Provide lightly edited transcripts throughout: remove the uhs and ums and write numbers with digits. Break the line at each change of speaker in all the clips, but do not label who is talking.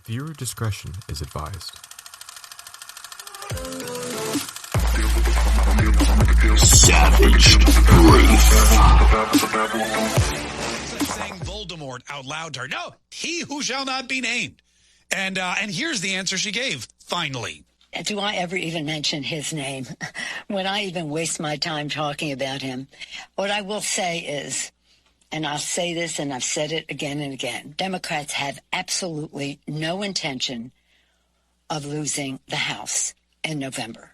Viewer discretion is advised.
Savage Grief.
Saying Voldemort out loud to her. No, he who shall not be named. And here's the answer she gave, finally.
Do I ever even mention his name when I even waste my time talking about him? What I will say is, and I'll say this and I've said it again and again, Democrats have absolutely no intention of losing the House in November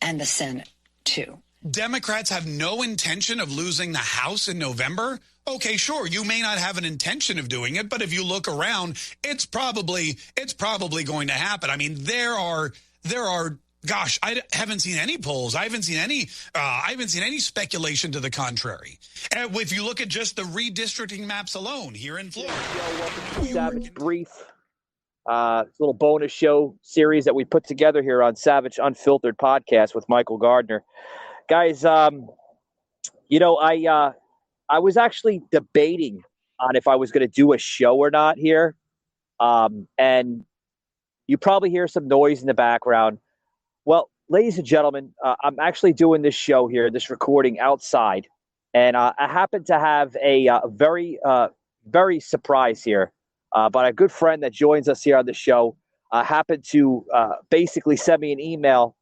and the Senate too.
Democrats have no intention of losing the House in November? Okay, sure, you may not have an intention of doing it, but if you look around, it's probably going to happen. I mean, there are gosh, I haven't seen any polls. I haven't seen any speculation to the contrary. And if you look at just the redistricting maps alone here in Florida.
Welcome to Savage Grief. Little bonus show series that we put together here on Savage Unfiltered podcast with Michael Gardner. Guys, I was actually debating on if I was going to do a show or not here. And you probably hear some noise in the background. Well, ladies and gentlemen, I'm actually doing this show here, this recording outside. And I happen to have a very surprise here. But a good friend that joins us here on the show happened to basically send me an email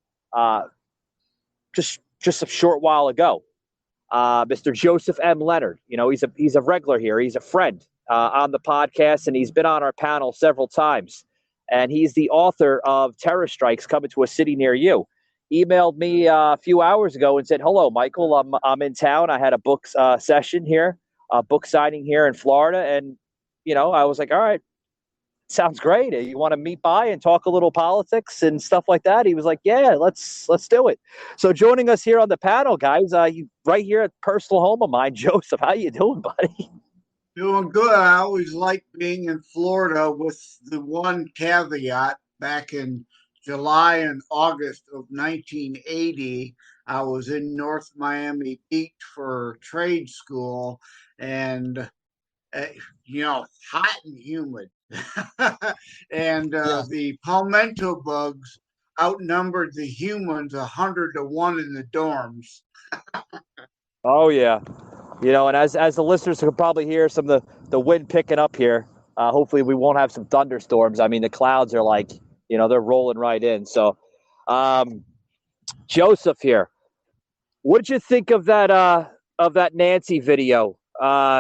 just a short while ago. Mr. Joseph M. Leonard, he's a regular here. He's a friend on the podcast, and he's been on our panel several times. And he's the author of Terror Strikes Coming to a City Near You. Emailed me a few hours ago and said, "Hello, Michael. I'm in town. I had a book session here, a book signing here in Florida, and I was like, all right, sounds great. You want to meet by and talk a little politics and stuff like that?" He was like, yeah, let's do it. So joining us here on the panel, guys, right here at personal home of mine, Joseph. How you doing, buddy?
Doing good. I always like being in Florida, with the one caveat. Back in July and August of 1980, I was in North Miami Beach for trade school, and hot and humid. And the palmetto bugs outnumbered the humans 100-1 in the dorms.
Oh, yeah. And as the listeners can probably hear some of the wind picking up here, hopefully we won't have some thunderstorms. I mean, the clouds are like, they're rolling right in. So, Joseph here, what did you think of that Nancy video?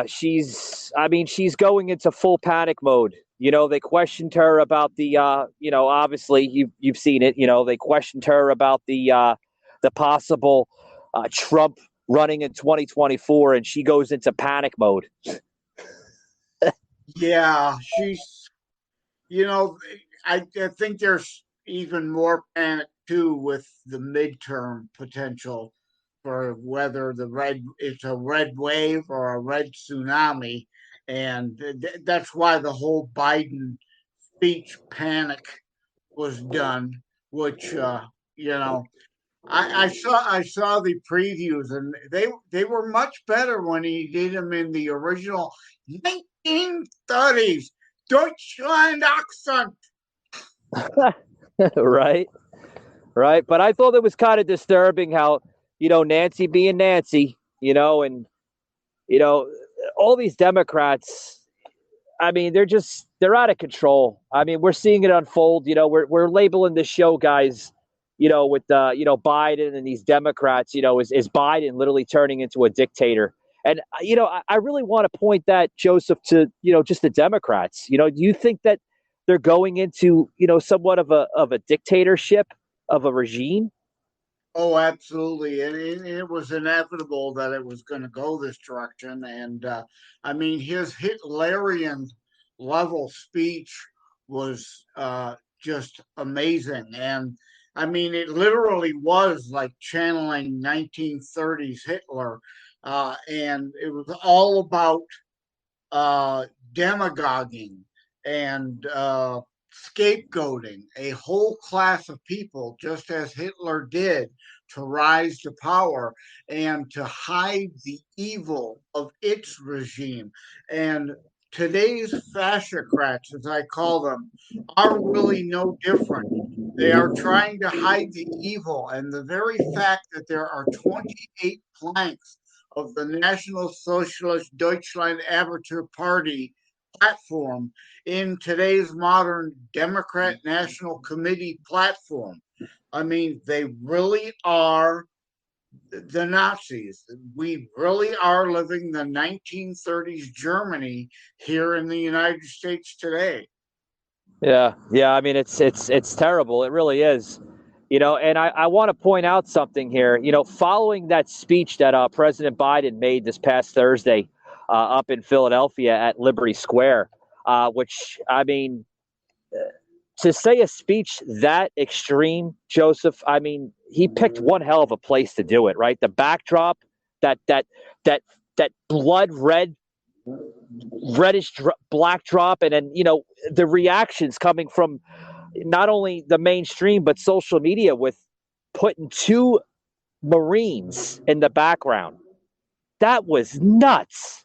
She's going into full panic mode. They questioned her about the, obviously you've seen it. They questioned her about the possible Trump running in 2024, and she goes into panic mode.
Yeah, she's, I think there's even more panic too with the midterm potential for whether it's a red wave or a red tsunami. And that's why the whole Biden speech panic was done, which, I saw the previews, and they were much better when he did them in the original 1930s Deutschland accent.
Right. But I thought it was kind of disturbing how, Nancy being Nancy, and, all these Democrats, I mean, they're out of control. I mean, we're seeing it unfold. We're labeling this show, guys, with, Biden and these Democrats, is Biden literally turning into a dictator? And, I really want to point that, Joseph, to, just the Democrats. Do you think that they're going into, somewhat of a dictatorship of a regime?
Oh, absolutely. And it was inevitable that it was going to go this direction. And his Hitlerian level speech was just amazing. And it literally was like channeling 1930s Hitler. And it was all about demagoguing and scapegoating a whole class of people, just as Hitler did, to rise to power and to hide the evil of its regime. And today's fascocrats, as I call them, are really no different. They are trying to hide the evil, and the very fact that there are 28 planks of the National Socialist Deutschland Arbeiter Party platform in today's modern Democrat National Committee platform. I mean, they really are the Nazis. We really are living the 1930s Germany here in the United States today.
Yeah. I mean, it's terrible. It really is. And I want to point out something here. Following that speech that President Biden made this past Thursday up in Philadelphia at Liberty Square, which, I mean, to say a speech that extreme, Joseph, I mean, he picked one hell of a place to do it, right? The backdrop, that that that that blood red, reddish black drop, and then the reactions coming from not only the mainstream but social media with putting two Marines in the background. That was nuts.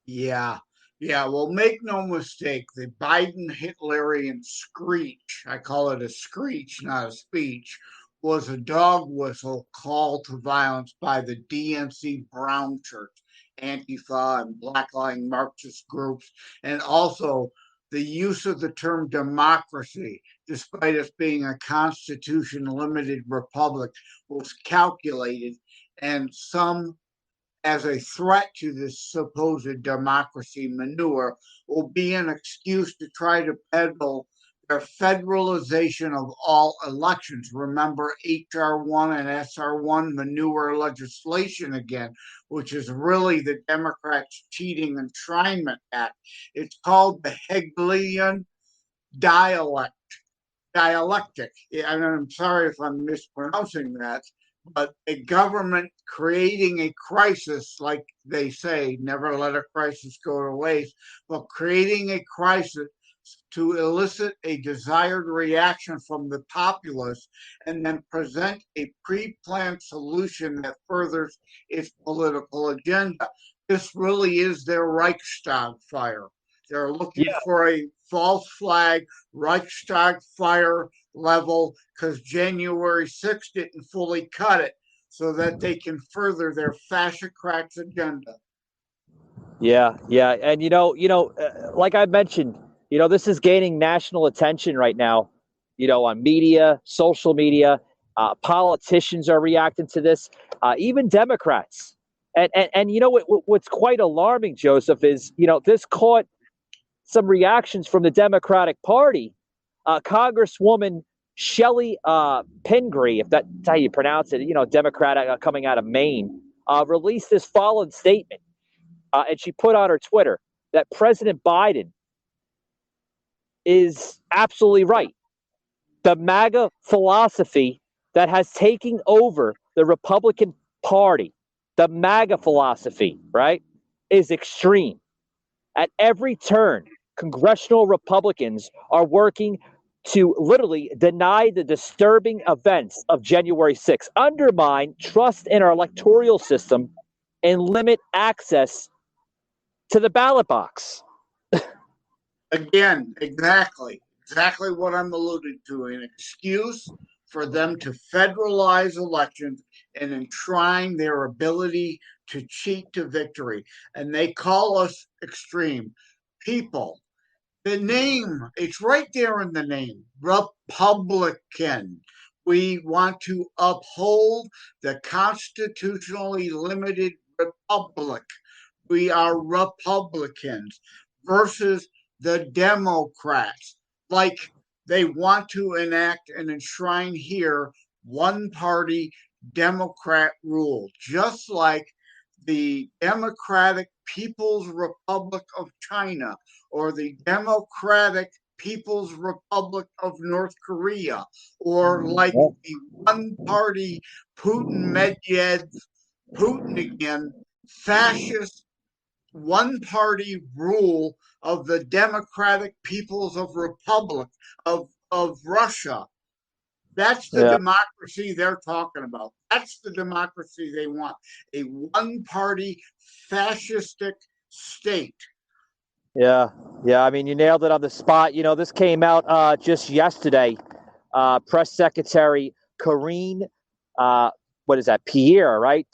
Yeah. Yeah. Well, make no mistake, the Biden Hitlerian screech, I call it a screech, not a speech, was a dog whistle call to violence by the DNC Brown Church, Antifa, and blackline Marxist groups, and also the use of the term democracy, despite us being a constitution limited republic, was calculated, and some as a threat to this supposed democracy manure will be an excuse to try to peddle their federalization of all elections. Remember HR1 and SR1 manure legislation again, which is really the Democrats' cheating enshrinement act. It's called the Hegelian dialect dialectic. And I'm sorry if I'm mispronouncing that, but a government creating a crisis, like they say, never let a crisis go to waste, but creating a crisis to elicit a desired reaction from the populace and then present a pre planned solution that furthers its political agenda. This really is their Reichstag fire. They're looking
Yeah,
for a false flag Reichstag fire level because January 6th didn't fully cut it so that they can further their fascocrats agenda.
yeah, and like I mentioned, this is gaining national attention right now. On media, social media, politicians are reacting to this, even Democrats. And what's quite alarming, Joseph, is this caught some reactions from the Democratic Party. Congresswoman Shelley Pingree, if that's how you pronounce it, Democrat coming out of Maine, released this following statement. And she put on her Twitter that President Biden is absolutely right. The MAGA philosophy that has taken over the Republican Party, the MAGA philosophy, right, is extreme. At every turn, congressional Republicans are working to literally deny the disturbing events of January 6th, undermine trust in our electoral system, and limit access to the ballot box.
Again, exactly what I'm alluding to an excuse for them to federalize elections and enshrine their ability to cheat to victory. And they call us extreme people. The name, it's right there in the name Republican. We want to uphold the constitutionally limited republic. We are Republicans versus the Democrats. Like they want to enact and enshrine here one party Democrat rule, just like the Democratic People's Republic of China or the Democratic People's Republic of North Korea, or like the one party Putin Medvedev, Putin again, fascist one party rule of the Democratic Peoples of Republic of Russia. That's the
Yeah.
democracy they're talking about. That's the democracy they want. A one party fascistic state.
Yeah. Yeah. I mean, you nailed it on the spot. This came out just yesterday. Press Secretary Karine, what is that? Pierre, right?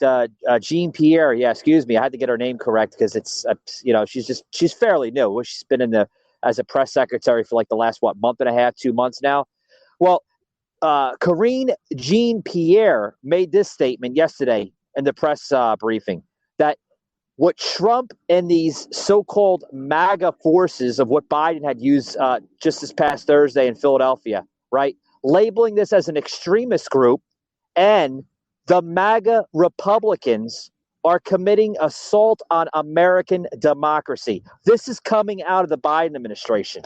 Jean Pierre. Yeah, excuse me. I had to get her name correct because it's, she's fairly new. She's been as a press secretary for like the last, month and a half, 2 months now. Well, Karine Jean Pierre made this statement yesterday in the press briefing that what Trump and these so-called MAGA forces of what Biden had used just this past Thursday in Philadelphia, right? Labeling this as an extremist group, and the MAGA Republicans are committing assault on American democracy. This is coming out of the Biden administration.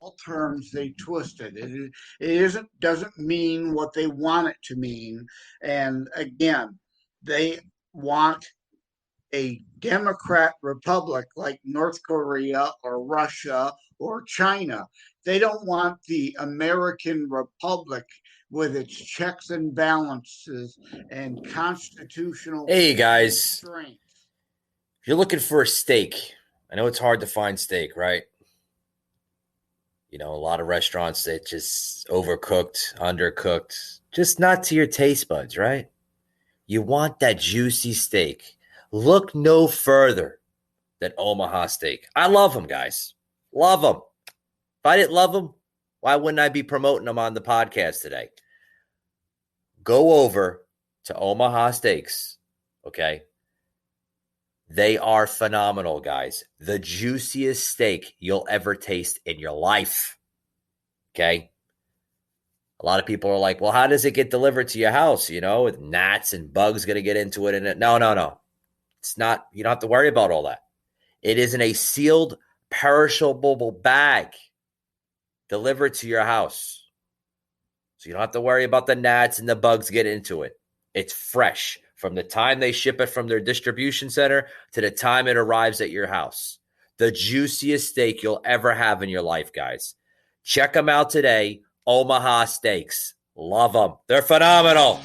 All terms they twisted. It doesn't mean what they want it to mean. And again, they want a Democrat republic like North Korea or Russia or China. They don't want the American republic with its checks and balances and constitutional
Hey guys,
constraints.
if you're looking for a steak, I know it's hard to find steak, right? A lot of restaurants that just overcooked, undercooked, just not to your taste buds, right? You want that juicy steak. Look no further than Omaha Steak. I love them, guys. Love them. If I didn't love them, why wouldn't I be promoting them on the podcast today? Go over to Omaha Steaks, okay? They are phenomenal, guys. The juiciest steak you'll ever taste in your life, okay? A lot of people are like, well, how does it get delivered to your house, with gnats and bugs going to get into it? And no. It's not, you don't have to worry about all that. It is in a sealed, perishable bag delivered to your house. So you don't have to worry about the gnats and the bugs get into it. It's fresh from the time they ship it from their distribution center to the time it arrives at your house. The juiciest steak you'll ever have in your life, guys. Check them out today. Omaha Steaks. Love them. They're phenomenal.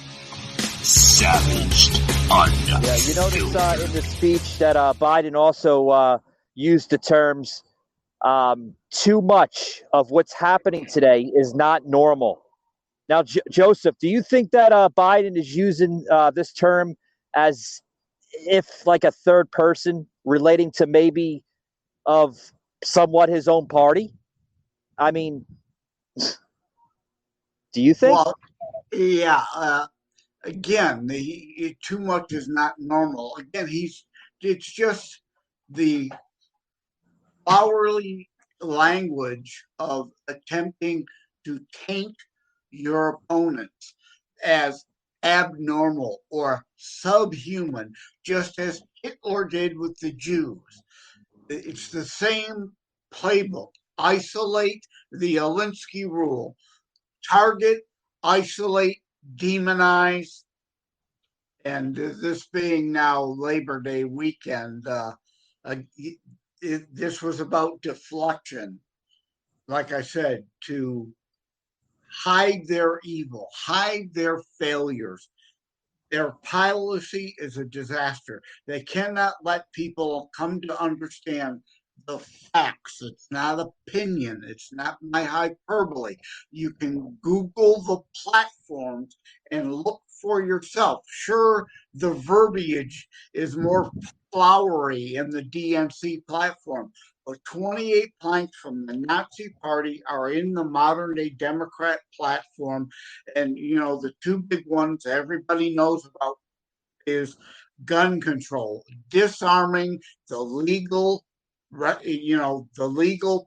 Savaged.
Yeah, you notice in the speech that Biden also used the terms too much of what's happening today is not normal. Now, Joseph, do you think that Biden is using this term as if like a third person relating to maybe of somewhat his own party? I mean, do you think?
Well, yeah. Again, too much is not normal. Again, it's just the flowery language of attempting to taint your opponents as abnormal or subhuman, just as Hitler did with the Jews. It's the same playbook. Isolate, the Alinsky rule. Target, isolate, demonize. And this being now Labor Day weekend, this was about deflection. Like I said, to hide their evil, hide their failures. Their policy is a disaster. They cannot let people come to understand the facts. It's not opinion. It's not my hyperbole. You can Google the platforms and look for yourself. Sure, the verbiage is more flowery in the DNC platform, but 28 planks from the Nazi Party are in the modern day Democrat platform. And, the two big ones everybody knows about is gun control, disarming the legal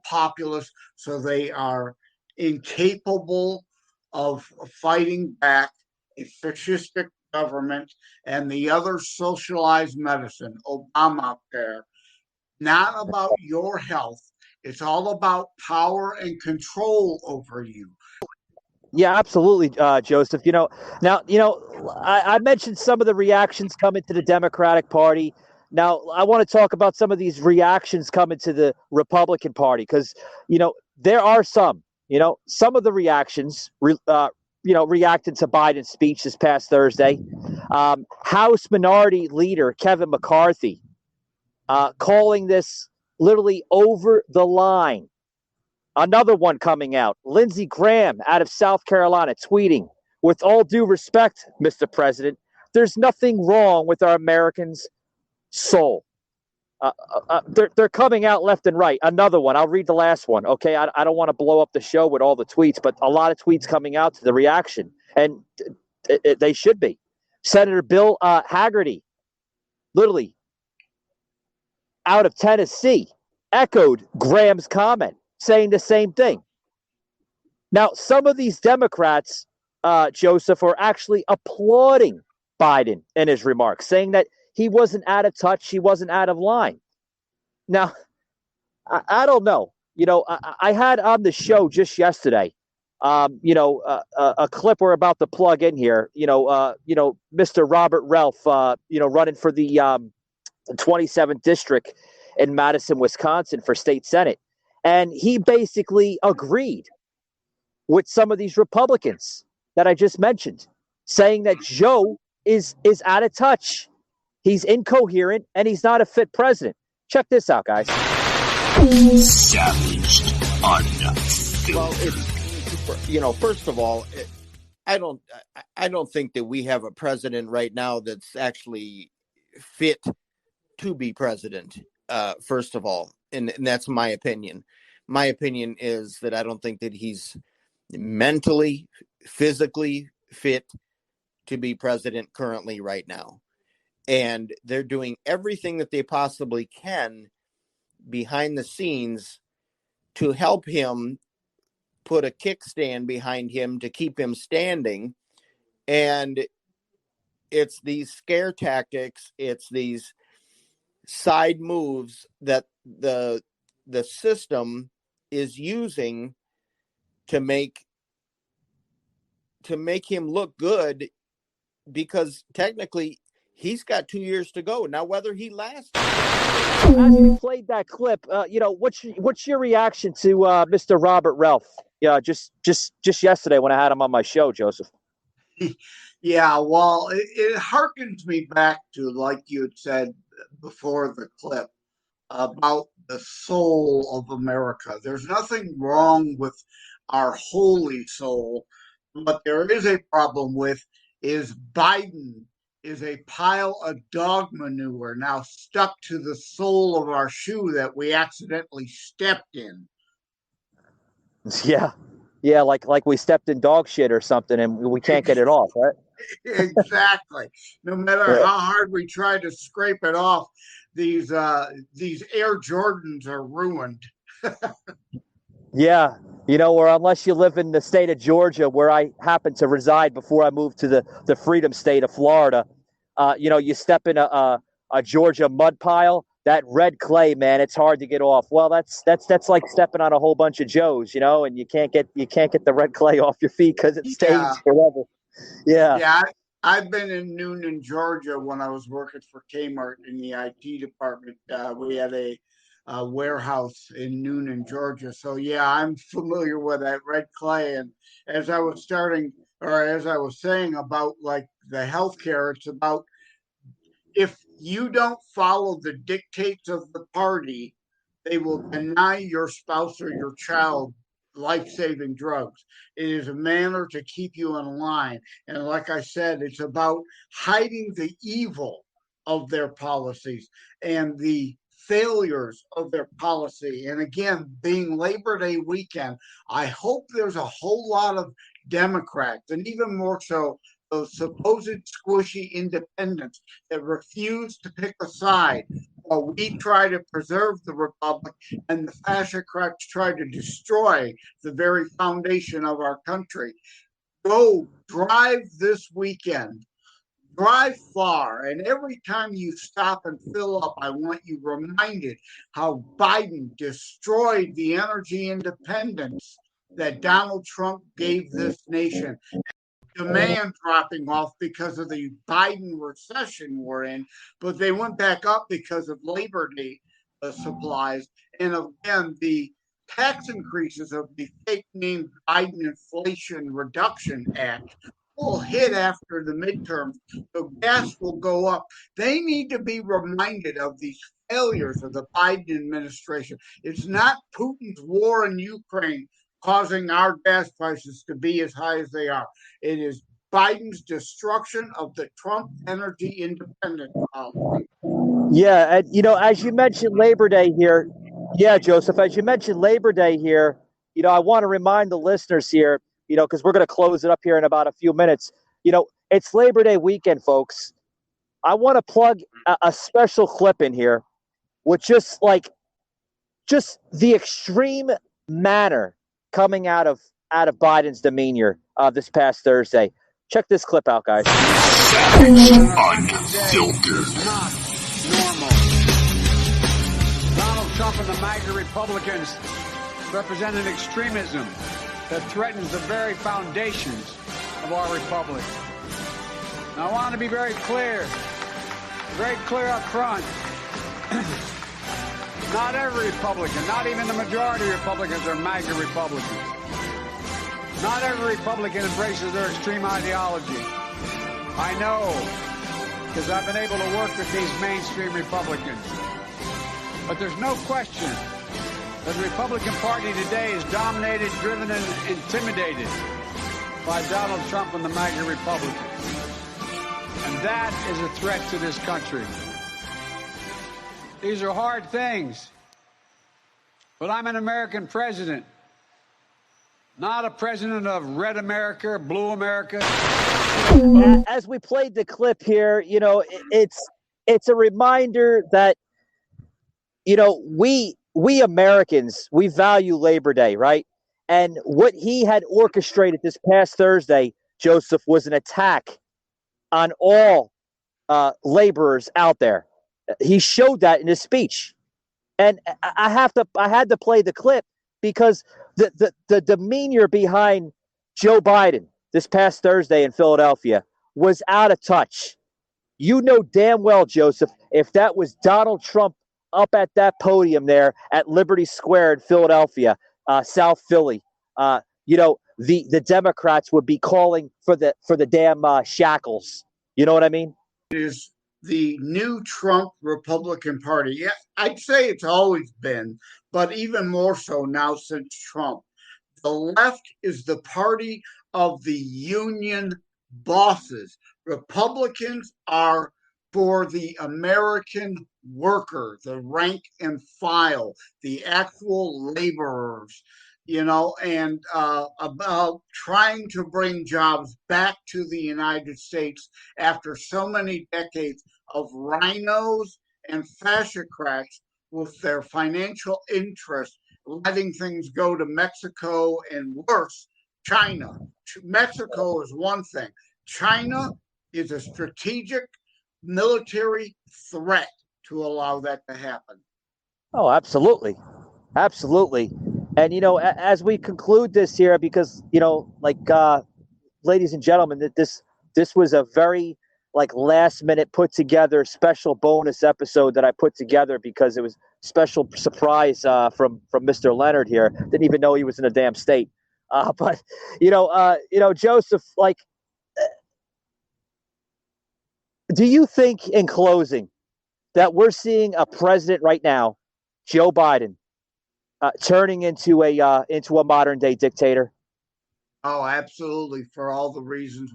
populace so they are incapable of fighting back a fascistic government, and the other socialized medicine, Obamacare. Not about your health. It's all about power and control over you.
Yeah, absolutely, Joseph. I mentioned some of the reactions coming to the Democratic Party. Now, I want to talk about some of these reactions coming to the Republican Party because, there are some of the reactions, reacting to Biden's speech this past Thursday. House Minority Leader Kevin McCarthy calling this literally over the line. Another one coming out. Lindsey Graham out of South Carolina tweeting, with all due respect, Mr. President, there's nothing wrong with our Americans' soul. They're coming out left and right. Another one. I'll read the last one. Okay. I don't want to blow up the show with all the tweets, but a lot of tweets coming out to the reaction. And they should be. Senator Bill Haggerty, literally out of Tennessee, echoed Graham's comment, saying the same thing. Now, some of these Democrats, Joseph, are actually applauding Biden in his remarks, saying that he wasn't out of touch, he wasn't out of line. Now, I don't know. I had on the show just yesterday, a clip we're about to plug in here. Mr. Robert Ralph, running for the 27th district in Madison, Wisconsin for state senate, and he basically agreed with some of these Republicans that I just mentioned, saying that Joe is out of touch. He's incoherent and he's not a fit president. Check this out, guys.
Savaged unfiltered.
Well, it's, first of all, I don't think that we have a president right now that's actually fit to be president. First of all, and that's my opinion. My opinion is that I don't think that he's mentally, physically fit to be president currently right now. And they're doing everything that they possibly can behind the scenes to help him put a kickstand behind him to keep him standing. And it's these scare tactics, it's these side moves that the system is using to make him look good, because technically he's got 2 years to go. Now, whether he lasts.
As we played that clip, what's your reaction to Mr. Robert Ralph? Yeah, just yesterday when I had him on my show, Joseph.
Yeah, well, it harkens me back to, like you had said before the clip, about the soul of America. There's nothing wrong with our holy soul. What there is a problem with is Biden is a pile of dog manure now stuck to the sole of our shoe that we accidentally stepped in.
Yeah, like we stepped in dog shit or something and we can't get it off, right?
Exactly. No matter how hard we try to scrape it off, these Air Jordans are ruined.
Yeah, or unless you live in the state of Georgia, where I happen to reside before I moved to the freedom state of Florida, you step in a Georgia mud pile, that red clay, man, it's hard to get off. Well, that's like stepping on a whole bunch of Joes, and you can't get the red clay off your feet because it stains forever. Yeah.
Yeah, I've been in Noonan, Georgia when I was working for Kmart in the IT department. We had a warehouse in Noonan, Georgia. So yeah, I'm familiar with that red clay. And as I was saying about like the healthcare, it's about, if you don't follow the dictates of the party, they will deny your spouse or your child life-saving drugs. It is a manner to keep you in line. And like I said, it's about hiding the evil of their policies and the failures of their policy. And again, being Labor Day weekend, I hope there's a whole lot of Democrats, and even more so those supposed squishy independents that refuse to pick a side while we try to preserve the republic and the fascocrats try to destroy the very foundation of our country. Go drive this weekend. Drive far, and every time you stop and fill up, I want you reminded how Biden destroyed the energy independence that Donald Trump gave this nation. Demand dropping off because of the Biden recession we're in, but they went back up because of Labor Day supplies. And again, the tax increases of the fake named Biden Inflation Reduction Act will hit after the midterms, so gas will go up. They need to be reminded of these failures of the Biden administration. It's not Putin's war in Ukraine causing our gas prices to be as high as they are. It is Biden's destruction of the Trump energy independence policy.
Yeah, and as you mentioned Labor Day here, yeah, Joseph, as you mentioned Labor Day here, I want to remind the listeners here, because we're going to close it up here in about a few minutes. It's Labor Day weekend, folks. I want to plug a special clip in here with just the extreme manner coming out of Biden's demeanor this past Thursday. Check this clip out, guys.
Unfiltered.
Not normal. Donald Trump and the MAGA Republicans represent an extremism that threatens the very foundations of our republic. Now, I want to be very clear up front. Not every Republican, not even the majority of Republicans are MAGA Republicans. Not every Republican embraces their extreme ideology. I know, because I've been able to work with these mainstream Republicans. But there's no question that the Republican Party today is dominated, driven, and intimidated by Donald Trump and the MAGA Republicans. And that is a threat to this country. These are hard things. But I'm an American president, not a president of red America, blue America.
As we played the clip here, it's a reminder that, we Americans, we value Labor Day, right? And what he had orchestrated this past Thursday, Joseph, was an attack on all laborers out there. He showed that in his speech. And I had to play the clip because the demeanor behind Joe Biden this past Thursday in Philadelphia was out of touch. You know damn well, Joseph, if that was Donald Trump up at that podium there at Liberty Square in Philadelphia, South Philly, the Democrats would be calling for the damn shackles. You know what I mean?
It is the new Trump Republican Party. Yeah, I'd say it's always been, but even more so now since Trump. The left is the party of the union bosses. Republicans are for the American worker, the rank and file, the actual laborers, and about trying to bring jobs back to the United States after so many decades of rhinos and fascocrats with their financial interests letting things go to Mexico and worse, China. Mexico is one thing. China is a strategic military threat to allow that to happen.
Oh, absolutely. Absolutely. And, as we conclude this here, because, ladies and gentlemen, this was a very last minute put together special bonus episode that I put together because it was special surprise from Mr. Leonard here. Didn't even know he was in a damn state. But Joseph, do you think in closing that we're seeing a president right now, Joe Biden, turning into a modern day dictator?
Oh, absolutely. For all the reasons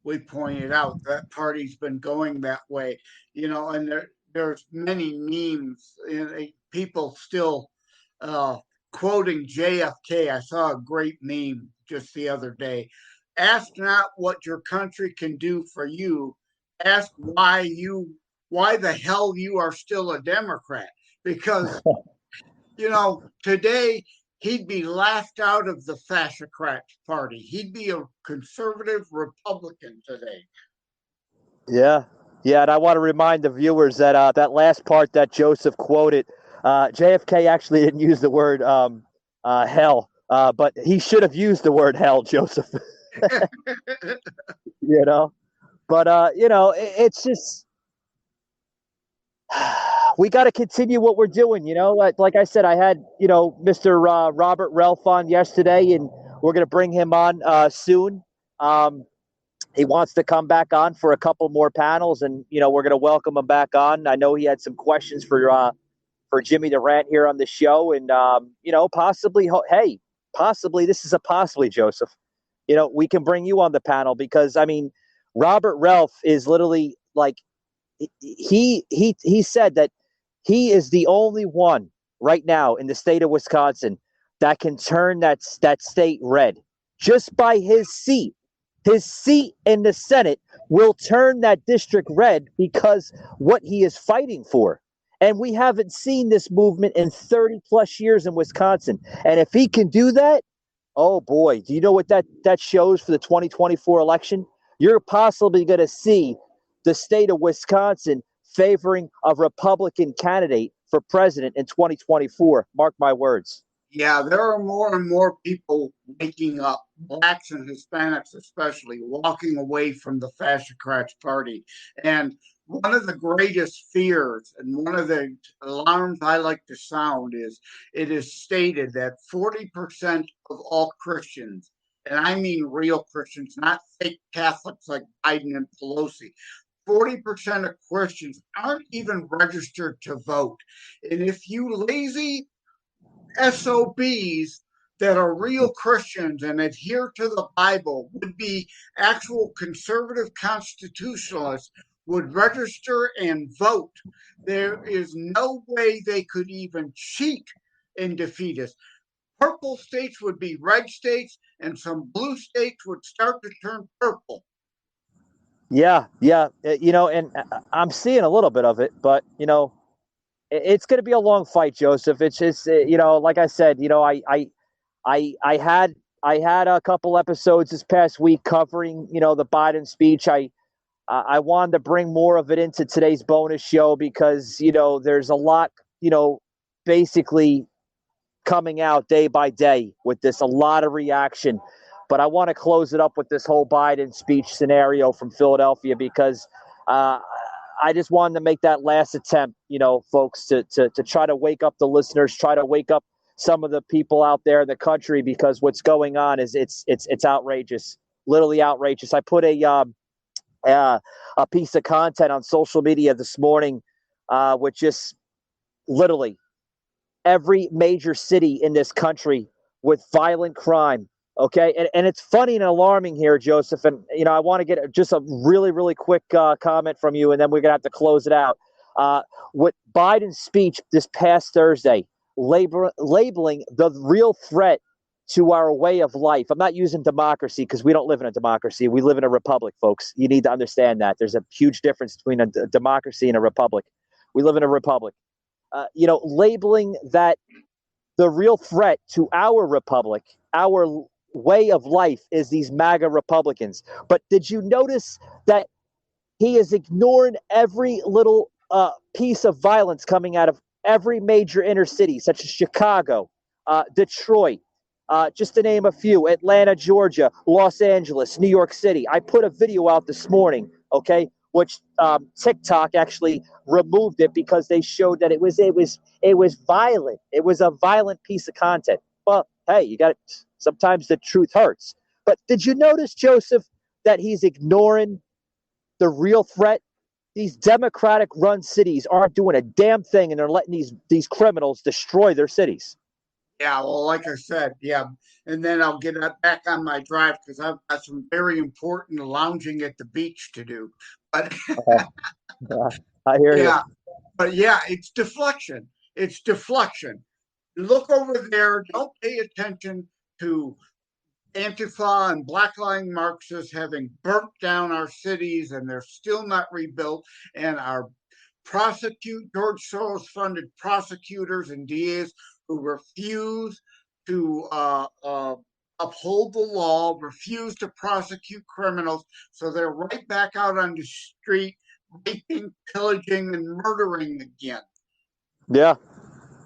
we pointed out, that party's been going that way, and there's many memes, people still quoting JFK. I saw a great meme just the other day. Ask not what your country can do for you. Ask why the hell you are still a Democrat. Because, today he'd be laughed out of the fascocrat party. He'd be a conservative Republican today.
Yeah. Yeah, and I want to remind the viewers that that last part that Joseph quoted, JFK actually didn't use the word hell, but he should have used the word hell, Joseph. But it's just we got to continue what we're doing. Like I said, I had Mr. Robert Relf on yesterday, and we're going to bring him on soon. he wants to come back on for a couple more panels, and we're going to welcome him back on. I know he had some questions for Jimmy Durant here on the show, and possibly, possibly this is a possibly, Joseph. We can bring you on the panel because Robert Ralph is literally like he said that he is the only one right now in the state of Wisconsin that can turn that state red just by his seat. His seat in the Senate will turn that district red because what he is fighting for. And we haven't seen this movement in 30 plus years in Wisconsin. And if he can do that, oh boy, do you know what that shows for the 2024 election? You're possibly going to see the state of Wisconsin favoring a Republican candidate for president in 2024. Mark my words.
Yeah, there are more and more people waking up, blacks and Hispanics especially, walking away from the Fascocrats party. And one of the greatest fears and one of the alarms I like to sound is it is stated that 40% of all Christians, and I mean real Christians, not fake Catholics like Biden and Pelosi, 40% of Christians aren't even registered to vote. And if you lazy SOBs that are real Christians and adhere to the Bible, would be actual conservative constitutionalists, would register and vote, there is no way they could even cheat and defeat us. Purple states would be red states, and some blue states would start to turn purple.
Yeah. And I'm seeing a little bit of it, but it's going to be a long fight, Joseph. It's just, like I said, I had a couple episodes this past week covering, the Biden speech. I wanted to bring more of it into today's bonus show because, there's a lot, basically coming out day by day with this, a lot of reaction. But I want to close it up with this whole Biden speech scenario from Philadelphia because I just wanted to make that last attempt, folks, to try to wake up the listeners, try to wake up some of the people out there in the country because what's going on is it's outrageous, literally outrageous. I put a piece of content on social media this morning, which is literally every major city in this country with violent crime. Okay. And it's funny and alarming here, Joseph. And, I want to get just a really, really quick comment from you, and then we're going to have to close it out. What Biden's speech this past Thursday, labeling the real threat to our way of life. I'm not using democracy because we don't live in a democracy. We live in a republic, folks. You need to understand that. There's a huge difference between a democracy and a republic. We live in a republic. Labeling that the real threat to our republic, our way of life, is these MAGA Republicans. But did you notice that he is ignoring every little piece of violence coming out of every major inner city, such as Chicago, Detroit, just to name a few, Atlanta, Georgia, Los Angeles, New York City. I put a video out this morning, okay, which TikTok actually removed it because they showed that it was violent. It was a violent piece of content. Well, hey, you got it. Sometimes the truth hurts. But did you notice, Joseph, that he's ignoring the real threat? These Democratic-run cities aren't doing a damn thing, and they're letting these criminals destroy their cities.
Yeah, well, like I said, yeah. And then I'll get back on my drive because I've got some very important lounging at the beach to do. But
I hear you.
But yeah, it's deflection. It's deflection. Look over there. Don't pay attention to Antifa and blackline Marxists having burnt down our cities, and they're still not rebuilt. And our George Soros funded prosecutors and DAs who refuse to uphold the law, refuse to prosecute criminals. So they're right back out on the street, raping, pillaging, and murdering again.
Yeah.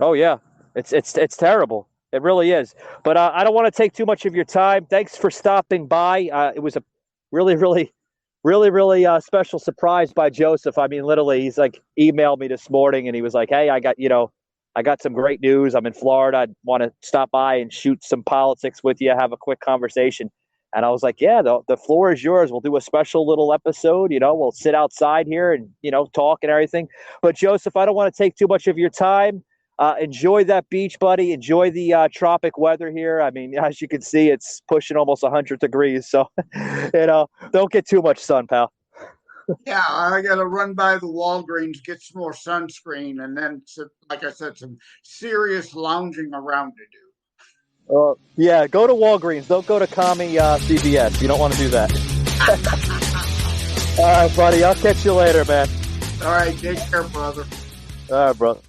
Oh, yeah. It's terrible. It really is. But I don't want to take too much of your time. Thanks for stopping by. It was a really, really, really, really special surprise by Joseph. I mean, literally, he's like emailed me this morning and he was like, hey, I got some great news. I'm in Florida. I want to stop by and shoot some politics with you, have a quick conversation. And I was like, yeah, the floor is yours. We'll do a special little episode. We'll sit outside here and, talk and everything. But, Joseph, I don't want to take too much of your time. Enjoy that beach, buddy. Enjoy the tropic weather here. I mean, as you can see, it's pushing almost 100 degrees. So, don't get too much sun, pal.
Yeah, I got to run by the Walgreens, get some more sunscreen, and then, like I said, some serious lounging around to do.
Yeah, go to Walgreens. Don't go to Commie CVS. You don't want to do that. All right, buddy. I'll catch you later, man.
All right, take care, brother.
All right, brother.